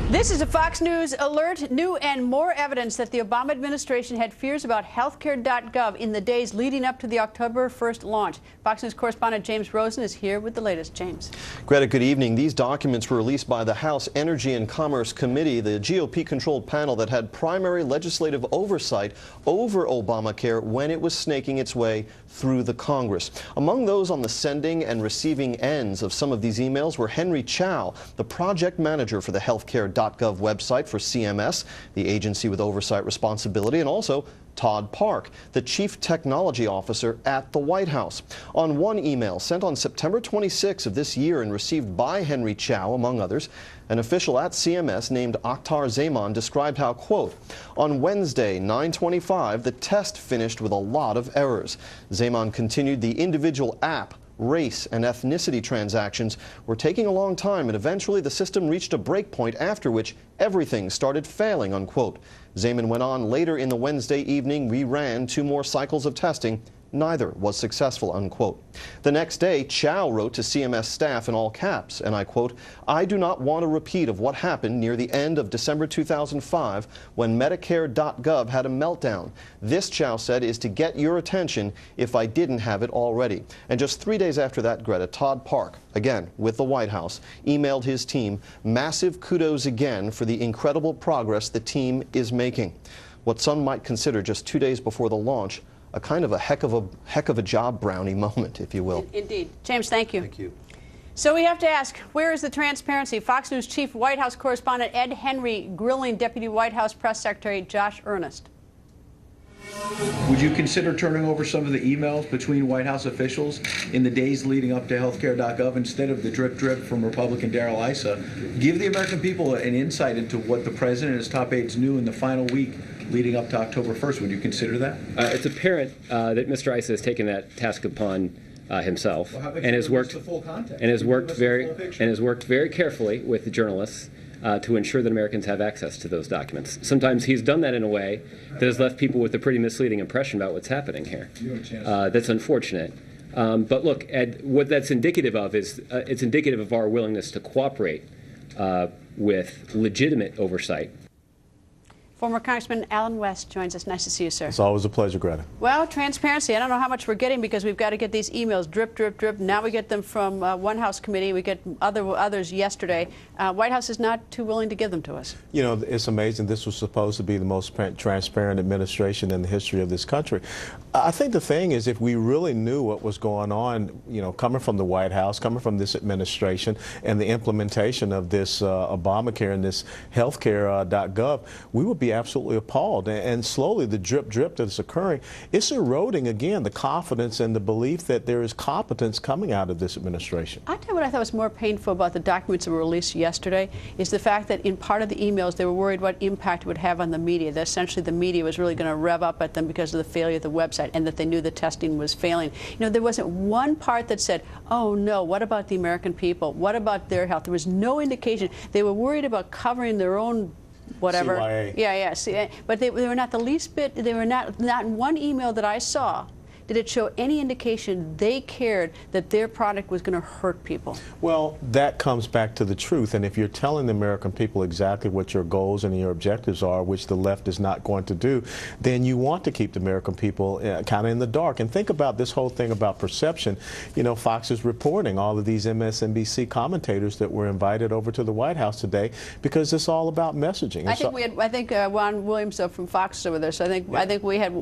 This is a Fox News alert. New and more evidence that the Obama administration had fears about healthcare.gov in the days leading up to the October 1st launch. Fox News correspondent James Rosen is here with the latest. James. Greta, good evening. These documents were released by the House Energy and Commerce Committee, the GOP-controlled panel that had primary legislative oversight over Obamacare when it was snaking its way through the Congress. Among those on the sending and receiving ends of some of these emails were Henry Chow, the project manager for the healthcare.gov website for CMS, the agency with oversight responsibility, and also Todd Park, the chief technology officer at the White House. On one email sent on September 26 of this year and received by Henry Chow, among others, an official at CMS named Akhtar Zaman described how, quote, on Wednesday, 9/25, the test finished with a lot of errors. Zaman continued the individual app, race, and ethnicity transactions were taking a long time, and eventually the system reached a break point after which everything started failing, unquote. Zaman went on later in the Wednesday evening, we ran 2 more cycles of testing. Neither was successful, unquote. The next day, Chow wrote to CMS staff in all caps, and I quote, I do not want a repeat of what happened near the end of December 2005 when Medicare.gov had a meltdown. This, Chow said, is to get your attention if I didn't have it already. And just 3 days after that, Greta, Todd Park, again with the White House, emailed his team, massive kudos again for the incredible progress the team is making. What some might consider just 2 days before the launch, a kind of a heck of a job brownie moment, if you will. Indeed. James, thank you. Thank you. So we have to ask, where is the transparency? Fox News chief White House correspondent Ed Henry grilling Deputy White House Press Secretary Josh Earnest. Would you consider turning over some of the emails between White House officials in the days leading up to healthcare.gov instead of the drip drip from Republican Darrell Issa? Give the American people an insight into what the president and his top aides knew in the final week leading up to October 1st. Would you consider that? It's apparent that Mr. Issa has taken that task upon himself and has worked very carefully with the journalists to ensure that Americans have access to those documents. Sometimes he's done that in a way that has left people with a pretty misleading impression about what's happening here. That's unfortunate. But look, Ed, what that's indicative of is it's indicative of our willingness to cooperate with legitimate oversight. Former Congressman Allen West joins us. Nice to see you, sir. It's always a pleasure, Greta. Well, transparency. I don't know how much we're getting because we've got to get these emails drip, drip, drip. Now we get them from one House committee. We get others yesterday. White House is not too willing to give them to us. You know, it's amazing. This was supposed to be the most transparent administration in the history of this country. I think the thing is, if we really knew what was going on, you know, coming from the White House, coming from this administration, and the implementation of this Obamacare and this healthcare.gov, we would be absolutely appalled. And slowly the drip drip that's occurring, it's eroding again the confidence and the belief that there is competence coming out of this administration. I tell you what I thought was more painful about the documents that were released yesterday is the fact that in part of the emails they were worried what impact it would have on the media. That essentially the media was really going to rev up at them because of the failure of the website and that they knew the testing was failing. You know, there wasn't one part that said, oh no, what about the American people? What about their health? There was no indication. They were worried about covering their own whatever. CYA. Yeah. But they were not the least bit, they were not in one email that I saw did it show any indication they cared that their product was going to hurt people. Well, that comes back to the truth. And if you're telling the American people exactly what your goals and your objectives are, which the left is not going to do, then you want to keep the American people kind of in the dark. And think about this whole thing about perception. You know, Fox is reporting all of these MSNBC commentators that were invited over to the White House today because it's all about messaging. I think Juan Williams from Fox is over there. So I think we had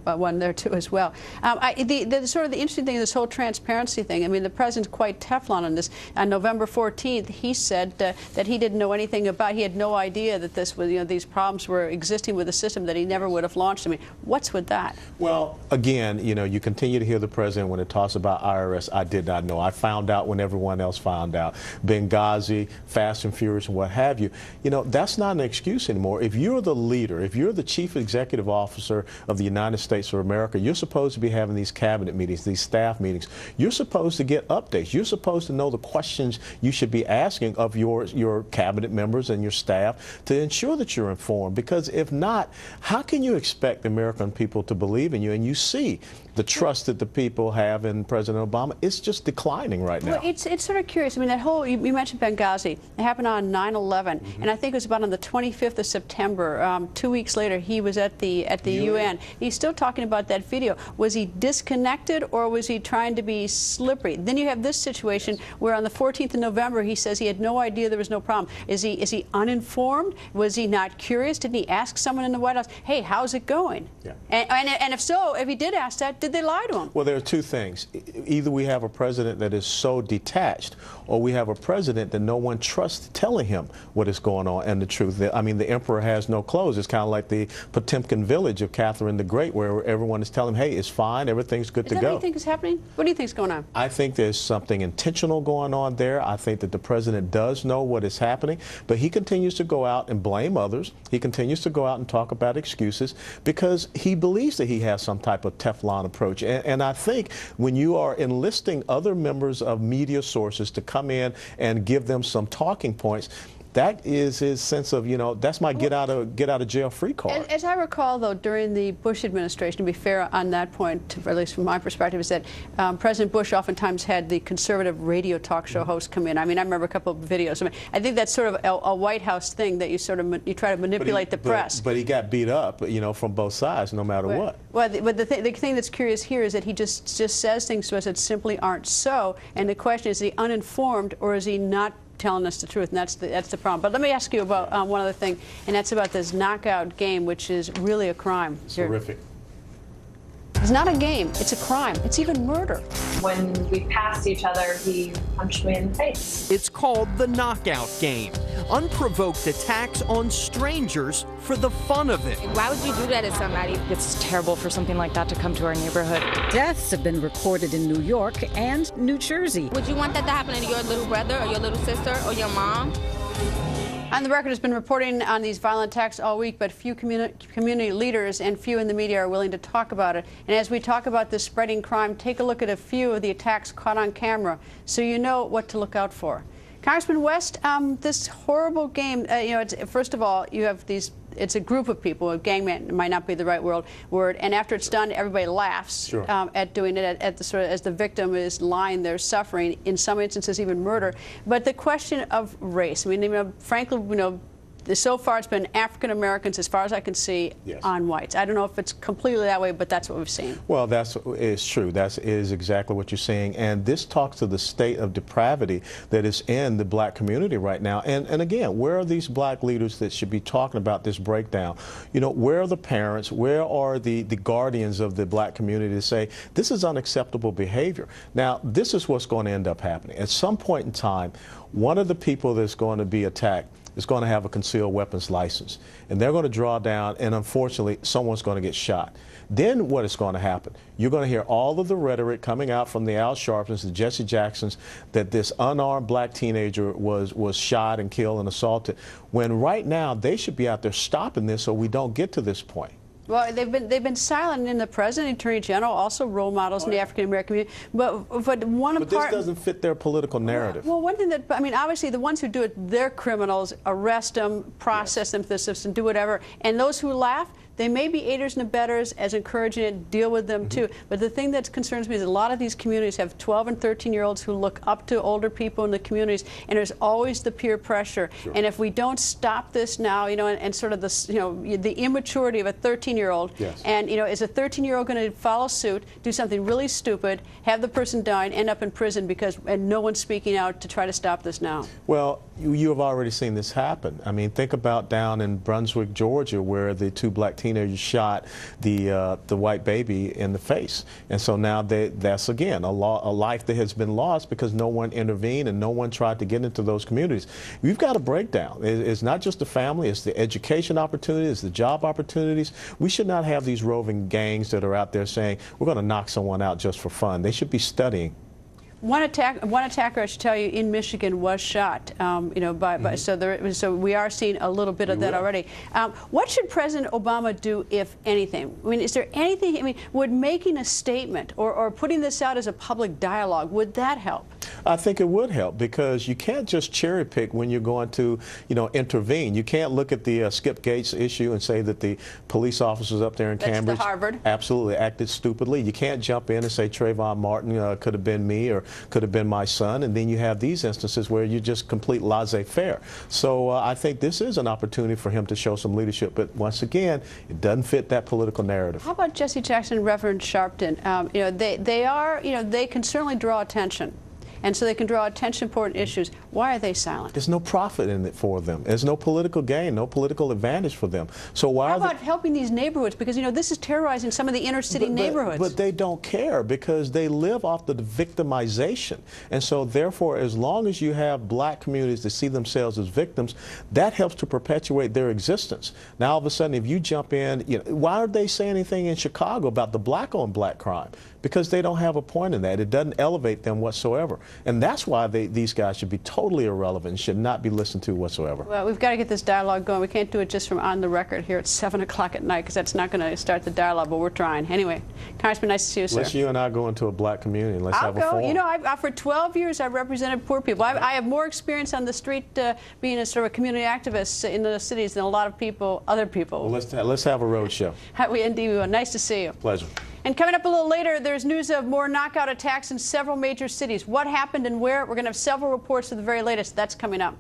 one there too as well. The sort of the interesting thing, this whole transparency thing, I mean, the president's quite Teflon on this. On November 14th, he said that he didn't know anything about, he had no idea that this was, you know, these problems were existing with the system, that he never would have launched. I mean, what's with that? Well, again, you know, you continue to hear the president when it talks about IRS, I did not know. I found out when everyone else found out. Benghazi, Fast and Furious, and what have you. You know, that's not an excuse anymore. If you're the leader, if you're the chief executive officer of the United States of America, you're supposed to be having these cabinet meetings, these staff meetings, you're supposed to get updates. You're supposed to know the questions you should be asking of your cabinet members and your staff to ensure that you're informed. Because if not, how can you expect the American people to believe in you? And you see the trust that the people have in President Obama. It's just declining right now. Well, it's sort of curious. I mean, that whole, you mentioned Benghazi. It happened on 9/11, and I think it was about on the 25th of September. 2 weeks later, he was at the UN. He's still talking about that video. Was he disconnected, or was he trying to be slippery? Then you have this situation where on the 14th of November, he says he had no idea there was no problem. Is he uninformed? Was he not curious? Didn't he ask someone in the White House, hey, how's it going? Yeah. And if so, if he did ask that, did they lie to him? Well, there are two things. Either we have a president that is so detached, or we have a president that no one trusts telling him what is going on and the truth. I mean, the emperor has no clothes. It's kind of like the Potemkin village of Catherine the Great, where everyone is telling him, hey, it's fine, everything's good to go. Is that what you think is happening? What do you think is going on? I think there's something intentional going on there. I think that the president does know what is happening, but he continues to go out and blame others. He continues to go out and talk about excuses because he believes that he has some type of Teflon approach. And I think when you are enlisting other members of media sources to come in and give them some talking points, that is his sense of, you know, that's my get out of jail free card. As I recall, though, during the Bush administration, to be fair on that point, or at least from my perspective, is that President Bush oftentimes had the conservative radio talk show host come in. I mean, I remember a couple of videos. I mean, I think that's sort of a White House thing, that you sort of you try to manipulate the press. But he got beat up, you know, from both sides, no matter what. Well, but the thing that's curious here is that he just says things to us that simply aren't so. And the question is he uninformed, or is he not telling us the truth? And that's the problem. But let me ask you about one other thing, and that's about this knockout game, which is really a crime. It's horrific. It's not a game. It's a crime. It's even murder. When we passed each other, he punched me in the face. It's called the knockout game. Unprovoked attacks on strangers for the fun of it. Why would you do that to somebody? It's terrible for something like that to come to our neighborhood. Deaths have been recorded in New York and New Jersey. Would you want that to happen to your little brother or your little sister or your mom? On the Record has been reporting on these violent attacks all week, but few community leaders and few in the media are willing to talk about it. And as we talk about this spreading crime, take a look at a few of the attacks caught on camera so you know what to look out for. Congressman West, this horrible game, you know, first of all, you have these, it's a group of people, a gangman might not be the right word, and after it's done, everybody laughs at doing it, at the sort of, as the victim is lying there suffering, in some instances even murder. But the question of race, I mean, you know, frankly, you know, so far it's been African Americans, as far as I can see, on whites. I don't know if it's completely that way, but that's what we've seen. Well, that is true. That is exactly what you're saying. And this talks to the state of depravity that is in the black community right now. And again, where are these black leaders that should be talking about this breakdown? You know, where are the parents? Where are the guardians of the black community to say, this is unacceptable behavior? Now, this is what's going to end up happening. At some point in time, one of the people that's going to be attacked is going to have a concealed weapons license. And they're going to draw down, and unfortunately, someone's going to get shot. Then what is going to happen? You're going to hear all of the rhetoric coming out from the Al Sharptons, the Jesse Jacksons, that this unarmed black teenager was shot and killed and assaulted, when right now they should be out there stopping this so we don't get to this point. Well, they've been silent in the president, attorney general, also role models in the African American community. But this doesn't fit their political narrative. Well, one thing that, I mean, obviously the ones who do it, they're criminals. Arrest them, process them to the system, do whatever. And those who laugh, they may be aiders and abettors, as encouraging it, deal with them too. But the thing that concerns me is a lot of these communities have 12 and 13-year-olds who look up to older people in the communities, and there's always the peer pressure. And if we don't stop this now, you know, and sort of the, you know, the immaturity of a 13-year-old, and you know, is a 13-year-old going to follow suit, do something really stupid, have the person die, and end up in prison and no one's speaking out to try to stop this now? Well, you have already seen this happen. I mean, think about down in Brunswick, Georgia, where the two black teenagers shot the white baby in the face. And so now that's, again, a life that has been lost because no one intervened and no one tried to get into those communities. We've got a breakdown. It's not just the family, it's the education opportunities, it's the job opportunities. We should not have these roving gangs that are out there saying, we're going to knock someone out just for fun. They should be studying. One attacker, I should tell you, in Michigan was shot. So we are seeing a little bit of that already. What should President Obama do, if anything? I mean, is there anything? I mean, would making a statement or putting this out as a public dialogue, would that help? I think it would help, because you can't just cherry pick when you're going to, intervene. You can't look at the Skip Gates issue and say that the police officers up there in Cambridge Harvard. absolutely acted stupidly. You can't jump in and say Trayvon Martin could have been me or could have been my son, and then you have these instances where you just complete laissez-faire. So I think this is an opportunity for him to show some leadership, but once again, it doesn't fit that political narrative. How about Jesse Jackson and Reverend Sharpton? They can certainly draw attention. And so they can draw attention to important issues. Why are they silent? There's no profit in it for them. There's no political gain, no political advantage for them. So why How about helping these neighborhoods? Because, this is terrorizing some of the inner city neighborhoods. But they don't care, because they live off the victimization. And so therefore, as long as you have black communities that see themselves as victims, that helps to perpetuate their existence. Now, all of a sudden, if you jump in, why are they saying anything in Chicago about the black-on-black crime? Because they don't have a point in that. It doesn't elevate them whatsoever. And that's why these guys should be totally irrelevant and should not be listened to whatsoever. Well, we've got to get this dialogue going. We can't do it just from on the record here at 7 o'clock at night, because that's not going to start the dialogue, but we're trying. Anyway, Congressman, nice to see you, sir. Let's you and I go into a black community and let's have a forum. I'll go. For 12 years, I've represented poor people. I have more experience on the street being a sort of a community activist in the cities than a lot of people, other people. Well, let's have a road show. We indeed will. Nice to see you. Pleasure. And coming up a little later, there's news of more knockout attacks in several major cities. What happened and where? We're going to have several reports of the very latest. That's coming up.